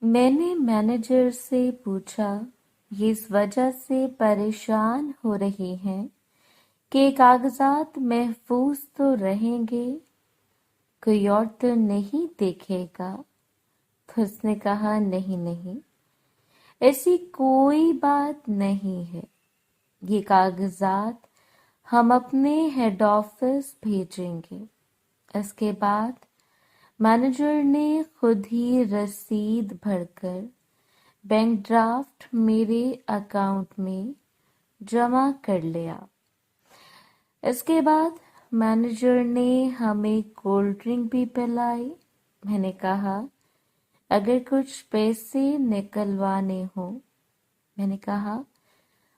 میں نے مینیجر سے پوچھا، یہ اس وجہ سے پریشان ہو رہی ہیں کہ کاغذات محفوظ تو رہیں گے، کوئی اور تو نہیں دیکھے گا؟ تو اس نے کہا نہیں، ایسی کوئی بات نہیں ہے، یہ کاغذات ہم اپنے ہیڈ آفس بھیجیں گے۔ اس کے بعد مینیجر نے خود ہی رسید بھر کر بینک ڈرافٹ میرے اکاؤنٹ میں جمع کر لیا۔ اس کے بعد مینیجر نے ہمیں کولڈ ڈرنک بھی پلائی۔ میں نے کہا، اگر کچھ پیسے نکلوانے ہوں۔ میں نے کہا،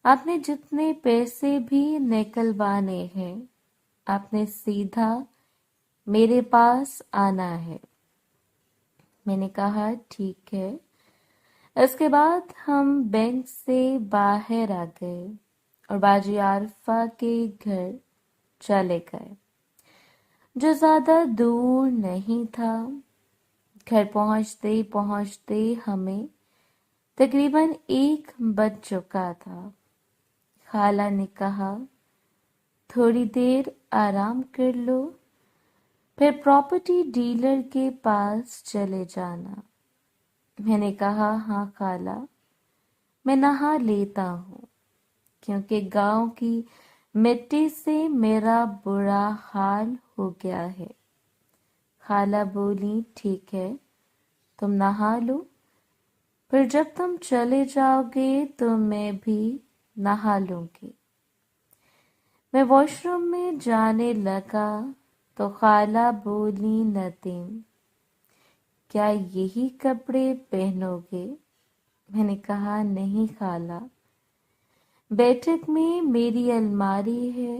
آپ نے جتنے پیسے بھی نکلوانے ہیں آپ نے سیدھا میرے پاس آنا ہے۔ میں نے کہا ٹھیک ہے۔ اس کے بعد ہم بینک سے باہر آ گئے اور باجی عارفہ کے گھر چلے گئے، جو زیادہ دور نہیں تھا۔ گھر پہنچتے پہنچتے ہمیں تقریباً 1 بج چکا تھا۔ خالہ نے کہا، تھوڑی دیر آرام کر لو، پھر پراپرٹی ڈیلر کے پاس چلے جانا۔ میں نے کہا، ہاں خالہ، میں نہا لیتا ہوں، کیونکہ گاؤں کی مٹی سے میرا برا حال ہو گیا ہے۔ خالہ بولی، ٹھیک ہے، تم نہا لو، پھر جب تم چلے جاؤ گے تو میں بھی نہا لوں گی۔ میں واش روم میں جانے لگا تو خالہ بولی، ندیم، کیا یہی کپڑے پہنو گے؟ میں نے کہا، نہیں خالہ، بیٹھک میں میری الماری ہے،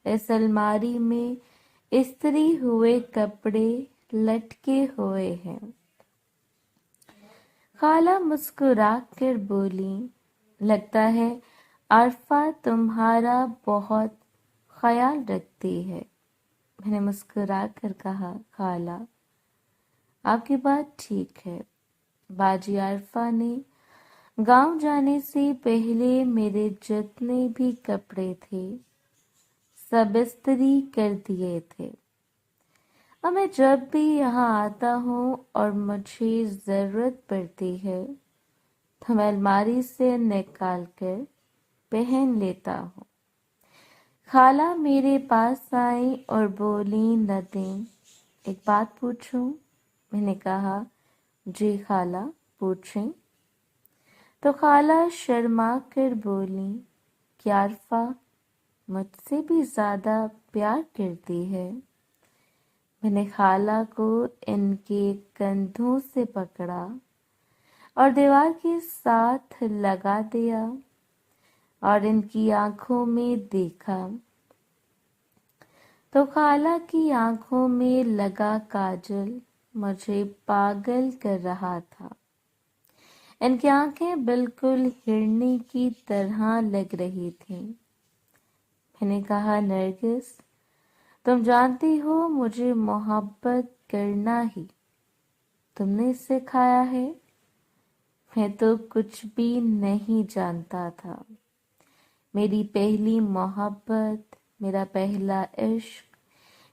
اس الماری میں استری ہوئے کپڑے لٹکے ہوئے ہیں۔ خالہ مسکرا کر بولی، لگتا ہے عارفہ تمہارا بہت خیال رکھتی ہے۔ میں نے مسکرا کر کہا، خالہ، آپ کی بات ٹھیک ہے۔ باجی عارفہ نے گاؤں جانے سے پہلے میرے جتنے بھی کپڑے تھے سب استری کر دیے تھے۔ اب میں جب بھی یہاں آتا ہوں اور مجھے ضرورت پڑتی ہے تو میں الماری سے نکال کر پہن لیتا ہوں۔ خالہ میرے پاس آئی اور بولی، ندیم، ایک بات پوچھوں؟ میں نے کہا، جی خالہ، پوچھیں۔ تو خالہ شرما کر بولی، کیا عارفہ مجھ سے بھی زیادہ پیار کرتی ہے؟ میں نے خالہ کو ان کے کندھوں سے پکڑا اور دیوار کے ساتھ لگا دیا اور ان کی آنکھوں میں دیکھا تو خالہ کی آنکھوں میں لگا کاجل مجھے پاگل کر رہا تھا۔ ان کی آنکھیں بالکل ہرنی کی طرح لگ رہی تھیں۔ میں نے کہا، نرگس، تم جانتی ہو مجھے محبت کرنا ہی تم نے سکھایا ہے۔ میں تو کچھ بھی نہیں جانتا تھا۔ میری پہلی محبت، میرا پہلا عشق،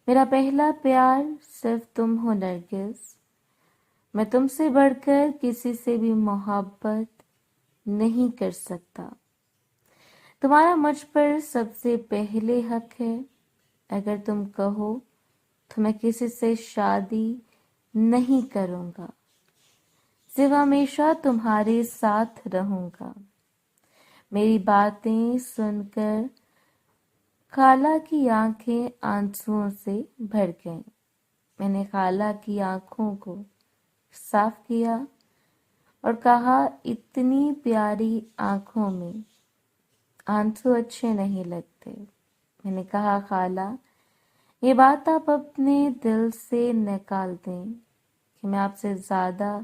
میرا پہلا پیار صرف تم ہو نرگس۔ میں تم سے بڑھ کر کسی سے بھی محبت نہیں کر سکتا۔ تمہارا مجھ پر سب سے پہلے حق ہے۔ اگر تم کہو تو میں کسی سے شادی نہیں کروں گا، صرف ہمیشہ تمہارے ساتھ رہوں گا۔ میری باتیں سن کر خالہ کی آنکھیں آنسوؤں سے بھر گئیں۔ میں نے خالہ کی آنکھوں کو صاف کیا اور کہا، اتنی پیاری آنکھوں میں آنسو اچھے نہیں لگتے۔ میں نے کہا، خالہ، یہ بات آپ اپنے دل سے نکال دیں کہ میں آپ سے زیادہ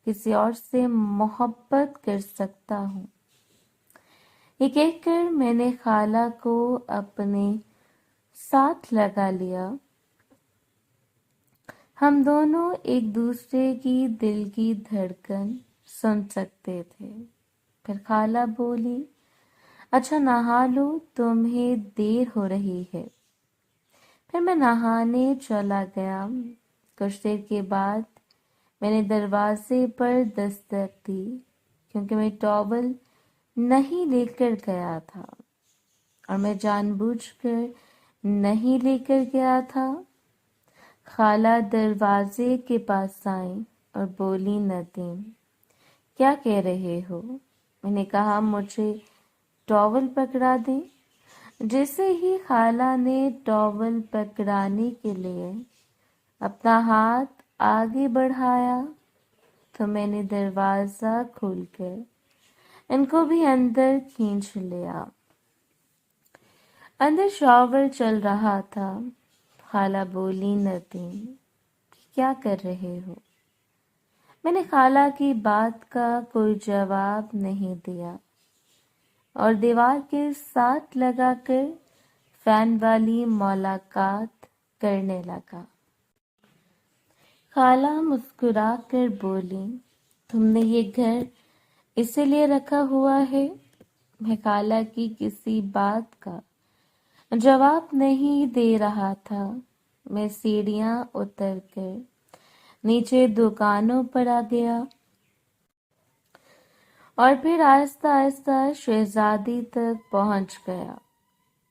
کسی اور سے محبت کر سکتا ہوں۔ یہ کہہ کر میں نے خالہ کو اپنے ساتھ لگا لیا۔ ہم دونوں ایک دوسرے کی دل کی دھڑکن سن سکتے تھے۔ پھر خالہ بولی، اچھا نہا لو، تمہیں دیر ہو رہی ہے۔ پھر میں نہانے چلا گیا۔ کچھ دیر کے بعد میں نے دروازے پر دستک دی، کیونکہ میں ٹاول نہیں لے کر گیا تھا، اور میں جان بوجھ کر نہیں لے کر گیا تھا۔ خالہ دروازے کے پاس آئیں اور بولی، ندیم کیا کہہ رہے ہو؟ میں نے کہا، مجھے ٹاول پکڑا دیں۔ جیسے ہی خالہ نے ٹاول پکڑانے کے لیے اپنا ہاتھ آگے بڑھایا تو میں نے دروازہ کھول کر ان کو بھی اندر کھینچ لیا۔ اندر شاور چل رہا تھا۔ خالہ بولی، ندیم کیا کر رہے ہو؟ میں نے خالہ کی بات کا کوئی جواب نہیں دیا اور دیوار کے ساتھ لگا کر فین والی ملاقات کرنے لگا۔ خالہ مسکرا کر بولی، تم نے یہ گھر اسی لیے رکھا ہوا ہے؟ میں خالہ کی کسی بات کا جواب نہیں دے رہا تھا۔ میں سیڑھیاں اتر کر نیچے دکانوں پر آ گیا اور پھر آہستہ آہستہ شہزادی تک پہنچ گیا۔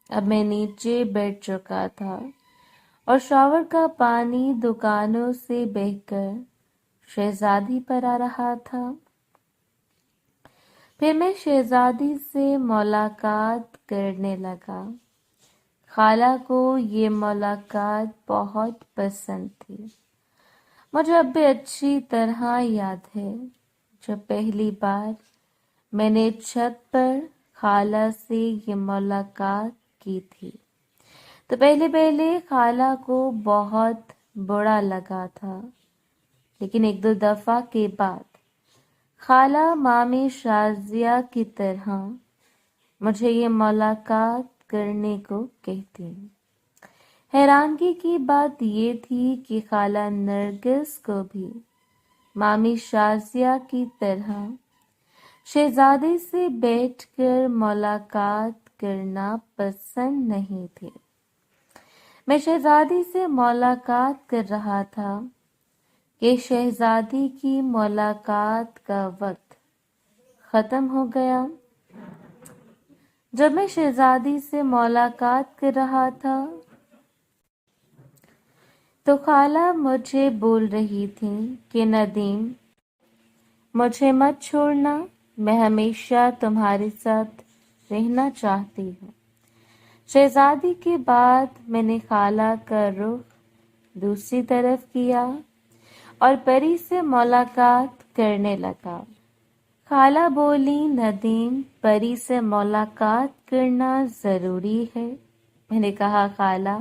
اب میں نیچے بیٹھ چکا تھا اور شاور کا پانی دکانوں سے بہہ کر شہزادی پر آ رہا تھا۔ پھر میں شہزادی سے ملاقات کرنے لگا۔ خالہ کو یہ ملاقات بہت پسند تھی۔ مجھے اب بھی اچھی طرح یاد ہے جب پہلی بار میں نے چھت پر خالہ سے یہ ملاقات کی تھی تو پہلے خالہ کو بہت برا لگا تھا، لیکن ایک دو دفعہ کے بعد خالہ مامی شازیہ کی طرح مجھے یہ ملاقات کرنے کو کہتی۔ حیرانگی کی بات یہ تھی کہ خالہ نرگس کو بھی مامی شازیہ کی طرح شہزادی سے بیٹھ کر ملاقات کرنا پسند نہیں تھی۔ میں شہزادی سے ملاقات کر رہا تھا کہ شہزادی کی ملاقات کا وقت ختم ہو گیا۔ جب میں شہزادی سے ملاقات کر رہا تھا تو خالہ مجھے بول رہی تھی کہ ندیم مجھے مت چھوڑنا، میں ہمیشہ تمہارے ساتھ رہنا چاہتی ہوں۔ شہزادی کے بعد میں نے خالہ کا رخ دوسری طرف کیا اور پری سے ملاقات کرنے لگا۔ خالہ بولی، ندیم پری سے ملاقات کرنا ضروری ہے۔ میں نے کہا، خالہ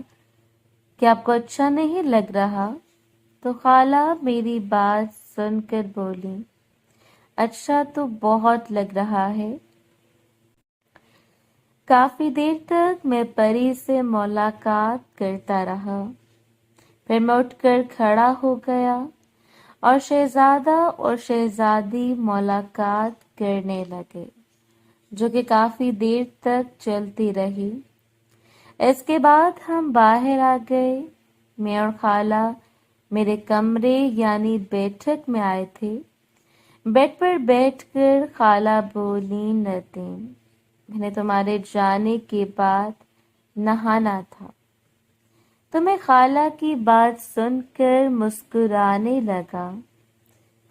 کیا آپ کو اچھا نہیں لگ رہا؟ تو خالہ میری بات سن کر بولی، اچھا تو بہت لگ رہا ہے۔ کافی دیر تک میں پری سے ملاقات کرتا رہا، پھر میں اٹھ کر کھڑا ہو گیا اور شہزادہ اور شہزادی ملاقات کرنے لگے، جو کہ کافی دیر تک چلتی رہی۔ اس کے بعد ہم باہر آ گئے۔ میں اور خالہ میرے کمرے یعنی بیٹھک میں آئے تھے۔ بیڈ پر بیٹھ کر خالہ بولی، ندیم میں نے تمہارے جانے کے بعد نہانا تھا۔ تو میں خالہ کی بات سن کر مسکرانے لگا۔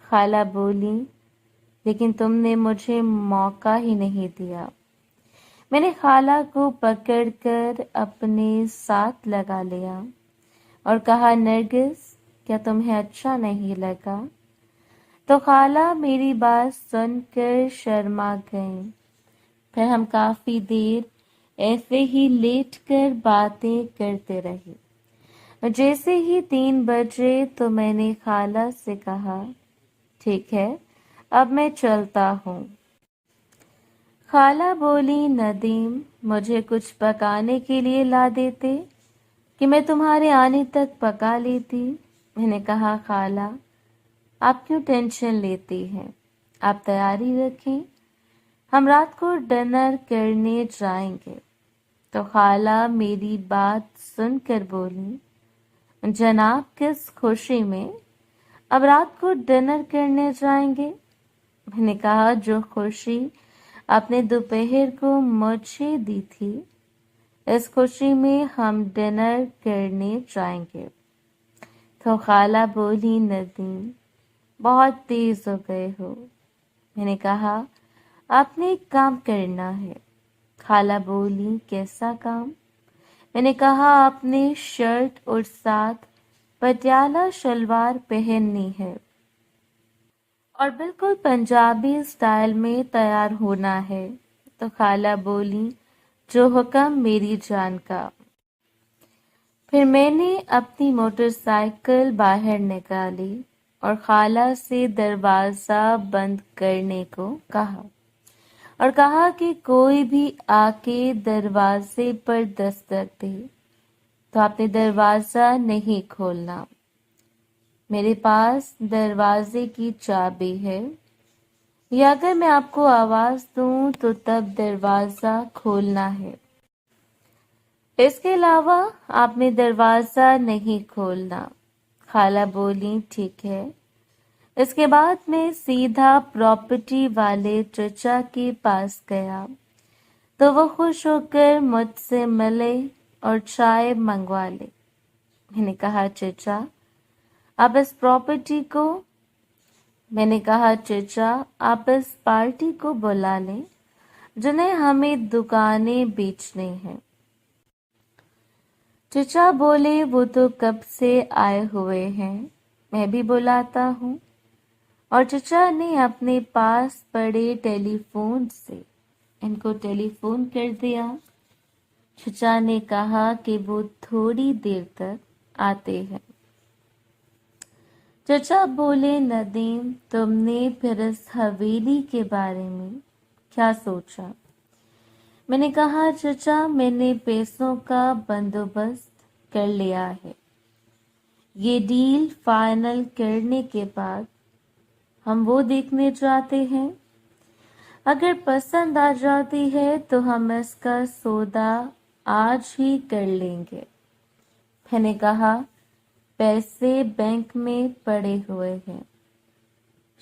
خالہ بولی، لیکن تم نے مجھے موقع ہی نہیں دیا۔ میں نے خالہ کو پکڑ کر اپنے ساتھ لگا لیا اور کہا، نرگس کیا تمہیں اچھا نہیں لگا؟ تو خالہ میری بات سن کر شرما گئیں۔ پھر ہم کافی دیر ایسے ہی لیٹ کر باتیں کرتے رہے۔ جیسے ہی 3 بجے تو میں نے خالہ سے کہا، ٹھیک ہے اب میں چلتا ہوں۔ خالہ بولی، ندیم مجھے کچھ پکانے کے لیے لا دیتے کہ میں تمہارے آنے تک پکا لیتی۔ میں نے کہا خالہ آپ کیوں ٹینشن لیتی ہیں، آپ تیاری رکھیں، ہم رات کو ڈنر کرنے جائیں گے۔ تو خالہ میری بات سن کر بولی جناب کس خوشی میں اب رات کو ڈنر کرنے جائیں گے؟ میں نے کہا جو خوشی آپ نے دوپہر کو مجھے دی تھی اس خوشی میں ہم ڈنر کرنے جائیں گے۔ تو خالہ بولی ندیم بہت تیز ہو گئے ہو۔ میں نے کہا آپ نے ایک کام کرنا ہے۔ خالہ بولی کیسا کام؟ میں نے کہا آپ نے شرٹ اور ساتھ پٹیالہ شلوار پہننی ہے اور بالکل پنجابی اسٹائل میں تیار ہونا ہے۔ تو خالہ بولی جو حکم میری جان کا۔ پھر میں نے اپنی موٹر سائیکل باہر نکالی اور خالہ سے دروازہ بند کرنے کو کہا اور کہا کہ کوئی بھی آ کے دروازے پر دستک دے تو آپ نے دروازہ نہیں کھولنا، میرے پاس دروازے کی چابی ہے، یا اگر میں آپ کو آواز دوں تو تب دروازہ کھولنا ہے، اس کے علاوہ آپ نے دروازہ نہیں کھولنا۔ خالہ بولی ٹھیک ہے۔ اس کے بعد میں سیدھا پراپرٹی والے چچا کے پاس گیا تو وہ خوش ہو کر مجھ سے ملے اور چائے منگوا لے۔ میں نے کہا چچا آپ اس پراپرٹی کو، میں نے کہا چچا آپ اس پارٹی کو بلا لیں جنہیں ہمیں دکانیں بیچنی ہیں۔ چچا بولے وہ تو کب سے آئے ہوئے ہیں، میں بھی بلاتا ہوں، اور چچا نے اپنے پاس پڑے ٹیلی فون سے ان کو ٹیلی فون کر دیا۔ چچا نے کہا کہ وہ تھوڑی دیر تک آتے ہیں۔ چچا بولے ندیم تم نے پھر اس حویلی کے بارے میں کیا سوچا؟ میں نے کہا چچا میں نے پیسوں کا بندوبست کر لیا ہے، یہ ڈیل فائنل کرنے کے بعد ہم وہ دیکھنے جاتے ہیں، اگر پسند آ جاتی ہے تو ہم اس کا سودا آج ہی کر لیں گے۔ میں نے کہا پیسے بینک میں پڑے ہوئے ہیں،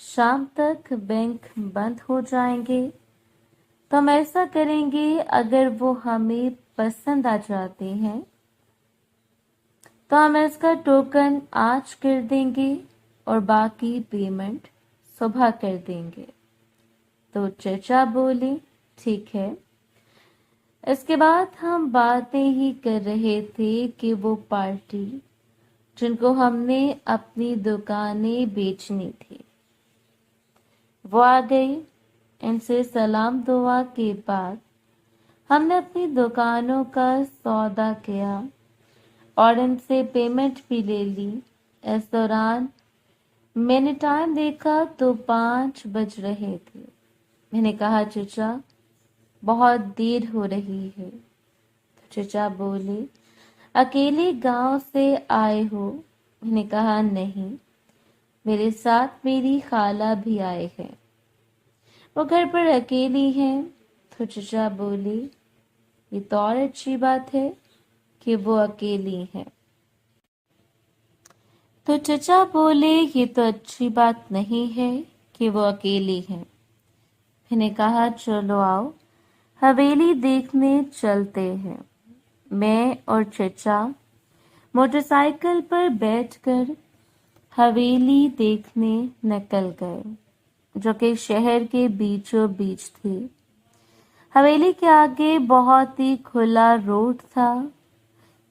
شام تک بینک بند ہو جائیں گے تو ہم ایسا کریں گے اگر وہ ہمیں پسند آ جاتے ہیں تو ہم اس کا ٹوکن آج کر دیں گے اور باقی پیمنٹ صبح کر دیں گے۔ تو چچا بولے ٹھیک ہے۔ اس کے بعد ہم باتیں ہی کر رہے تھے کہ وہ پارٹی جن کو ہم نے اپنی دکانیں بیچنی تھی وہ آ گئی۔ ان سے سلام دعا کے بعد ہم نے اپنی دکانوں کا سودا کیا اور ان سے پیمنٹ بھی لے لی۔ اس دوران میں نے ٹائم دیکھا تو 5 بج رہے تھے۔ میں نے کہا چچا بہت دیر ہو رہی ہے۔ چچا بولے اکیلے گاؤں سے آئے ہو؟ میں نے کہا نہیں، میرے ساتھ میری خالہ بھی آئے ہیں، وہ گھر پر اکیلی ہیں۔ تو چچا بولی یہ تو اور اچھی بات ہے کہ وہ اکیلی ہیں۔ تو چچا بولے یہ تو اچھی بات نہیں ہے کہ وہ اکیلی ہیں۔ میں نے کہا چلو آؤ حویلی دیکھنے چلتے ہیں۔ میں اور چچا موٹر سائیکل پر بیٹھ کر حویلی دیکھنے نکل گئے جو کہ شہر کے بیچوں بیچ تھی۔ حویلی کے آگے بہت ہی کھلا روڈ تھا۔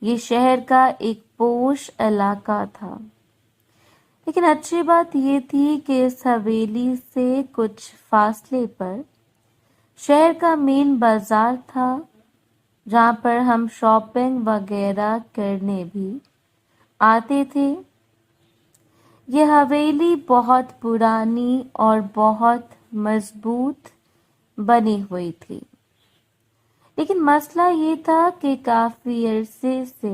یہ شہر کا ایک پوش علاقہ تھا، لیکن اچھی بات یہ تھی کہ اس حویلی سے کچھ فاصلے پر شہر کا مین بازار تھا جہاں پر ہم شاپنگ وغیرہ کرنے بھی آتے تھے۔ یہ حویلی بہت پرانی اور بہت مضبوط بنی ہوئی تھی، لیکن مسئلہ یہ تھا کہ کافی عرصے سے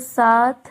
7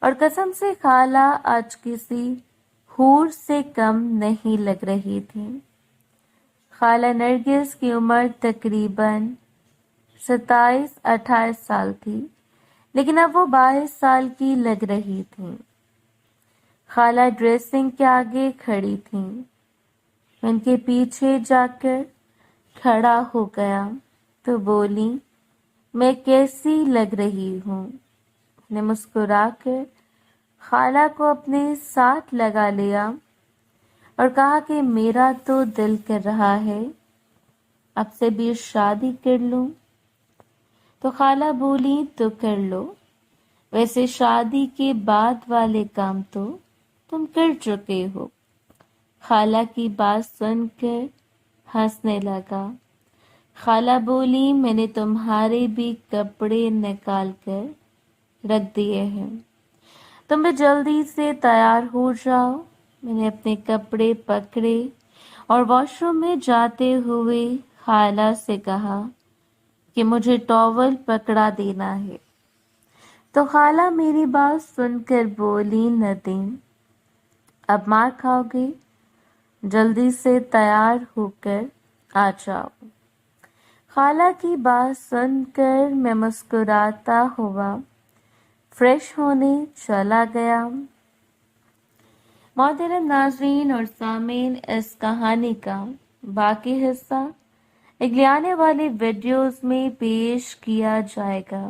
اور قسم سے خالہ آج کسی حور سے کم نہیں لگ رہی تھی۔ خالہ نرگس کی عمر تقریباً 27-28 سال تھی، لیکن اب وہ 22 سال کی لگ رہی تھیں۔ خالہ ڈریسنگ کے آگے کھڑی تھیں۔ میں ان کے پیچھے جا کر کھڑا ہو گیا تو بولی، میں کیسی لگ رہی ہوں؟ نے مسکرا کر خالہ کو اپنے ساتھ لگا لیا اور کہا کہ میرا تو دل کر رہا ہے اب سے بھی شادی کر لوں۔ تو خالہ بولی، تو کر لو، ویسے شادی کے بعد والے کام تو تم کر چکے ہو۔ خالہ کی بات سن کر ہنسنے لگا۔ خالہ بولی، میں نے تمہارے بھی کپڑے نکال کر رکھ دیے ہیں، تم بھی جلدی سے تیار ہو جاؤ۔ میں نے اپنے کپڑے پکڑے اور واش روم میں جاتے ہوئے خالہ سے کہا کہ مجھے ٹاول پکڑا دینا ہے۔ تو خالہ میری بات سن کر بولی، ندیم اب مار کھاؤ گے، جلدی سے تیار ہو کر آ جاؤ۔ خالہ کی بات سن کر میں مسکراتا ہوا فریش ہونے چلا گیا۔ محترم ناظرین اور سامعین، اس کہانی کا باقی حصہ اگلے آنے والی ویڈیوز میں پیش کیا جائے گا۔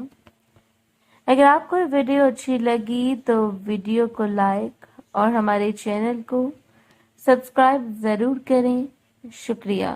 اگر آپ کو یہ ویڈیو اچھی لگی تو ویڈیو کو لائک اور ہمارے چینل کو سبسکرائب ضرور کریں۔ شکریہ۔